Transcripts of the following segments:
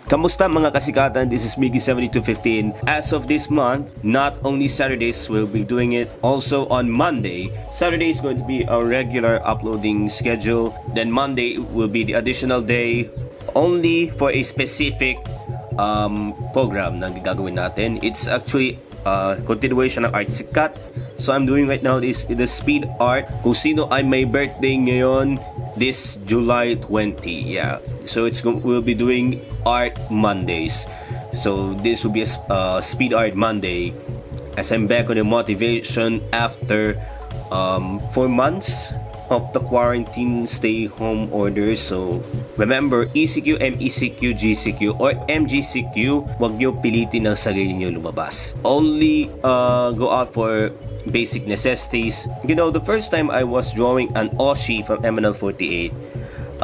Kamusta mga kasikatan? This is Miggy7215. As of this month, not only Saturdays will be doing it, also on Monday. Saturday is going to be our regular uploading schedule. Then Monday will be the additional day only for a specific program na gagawin natin. It's actually continuation ng Art Sikat. So I'm doing right now is the speed art. Kung sino ay may birthday ngayon this July 20. Yeah. So we'll be doing art Mondays. So this will be a speed art Monday as I'm back on the motivation after 4 months of the quarantine stay home orders. So remember, ECQ, MECQ, GCQ or MGCQ, wag nyo pilitin ng sarili nyo lumabas. Only go out for basic necessities. You know, the first time I was drawing an Oshi from MNL48,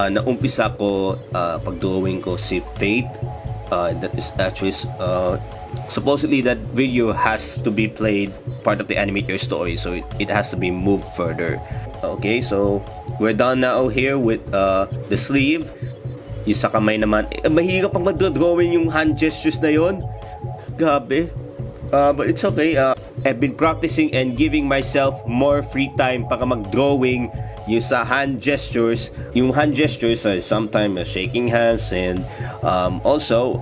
naumpisa ko pag-drawing ko si Fate. That is actually supposedly that video has to be played part of the animate your story, so it has to be moved further. Okay, so we're done now here with the sleeve. Yung sa kamay naman, mahirap pang mag-drawing yung hand gestures na yon. Grabe. But it's okay. I've been practicing and giving myself more free time para mag-drawing yung sa hand gestures. Yung hand gestures are sometimes shaking hands and also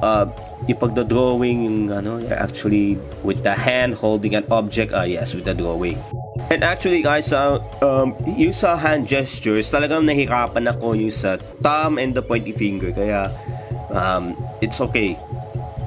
yung pagdodrawing yung actually with the hand holding an object. Yes, with the drawing. And actually guys, yung sa hand gestures talagang nahirapan ako yung sa thumb and the pointy finger, kaya it's okay.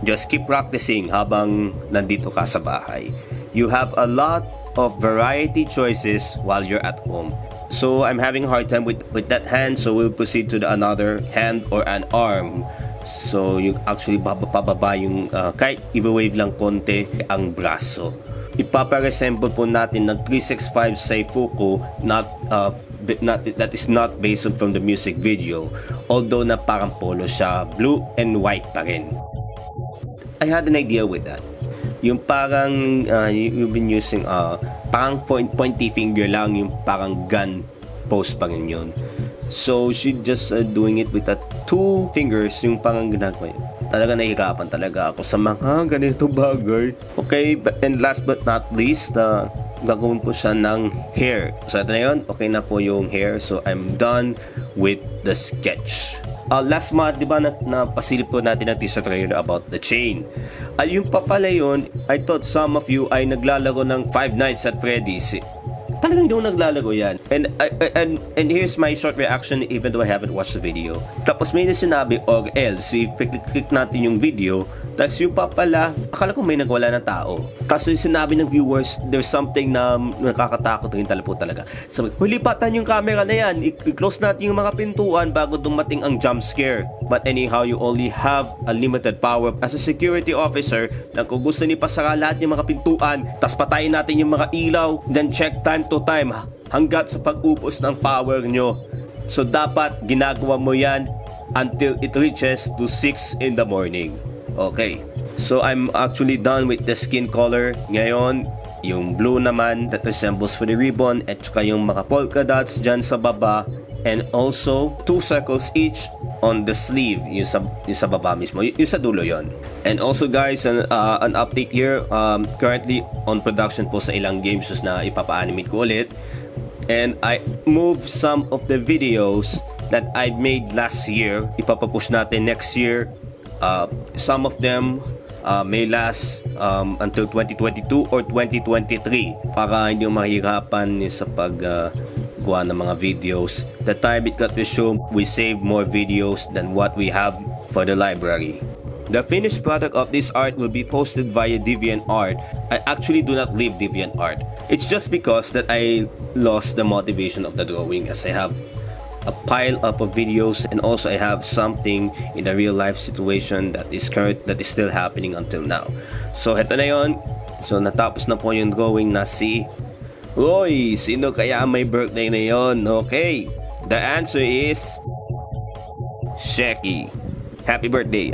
Just keep practicing habang nandito ka sa bahay. You have a lot of variety choices while you're at home. So I'm having a hard time with that hand, so we'll proceed to the another hand or an arm. So yung actually pababa yung kahit i-wave lang konti ang braso. Ipapa-resemble po natin ng 365 Seifuku, that is not based from the music video, although na parang polo siya, blue and white pa rin. I had an idea with that. Yung parang you've been using parang pointy finger lang, yung parang gun pose pa rin yun. So she just doing it with 2 fingers, yung parang ginagawa yun. Talaga nahihirapan talaga ako sa mga ganito bagay. Okay, and last but not least, gagawin po siya ng hair. So ito na yun, okay na po yung hair. So I'm done with the sketch. Last month, di ba napasilip po natin ang teaser trailer about the chain. Yung pa pala yun, I thought some of you ay naglalaro ng Five Nights at Freddy's. Talagang hindi ko naglalaro yan. And here's my short reaction even though I haven't watched the video. Tapos may sinabi or else, click natin yung video. Tapos yung pa pala, akala ko may nagwala na tao. Tapos yung sinabi ng viewers, there's something na nakakatakot rin talaga. Sabi, hulipatan yung camera na yan. I-close natin yung mga pintuan bago dumating ang jump scare. But anyhow, you only have a limited power as a security officer na kung gusto ni pasara lahat yung mga pintuan, tapos patayin natin yung mga ilaw, then check time to time hanggat sa pag-ubos ng power nyo. So dapat ginagawa mo yan until it reaches to 6 in the morning. Okay, so I'm actually done with the skin color. Ngayon, yung blue naman that resembles for the ribbon at saka yung mga polka dots dyan sa baba, and also 2 circles each on the sleeve, yung sa baba mismo, yung sa dulo yon. And also guys, an update here, currently on production po sa ilang games na ipapa-animate ko ulit. And I moved some of the videos that I made last year, ipapapush natin next year. Some of them may last until 2022 or 2023 para hindi mahirapan sa paggawa ng mga videos. The time it got resumed, we saved more videos than what we have for the library. The finished product of this art will be posted via DeviantArt. I actually do not leave DeviantArt. It's just because that I lost the motivation of the drawing, as I have a pile up of videos and also I have something in a real life situation that is still happening until now. So heto na yon. So natapos na po yung drawing na si Roy. Sino kaya may birthday na yon? Okay, the answer is Sheki. Happy birthday.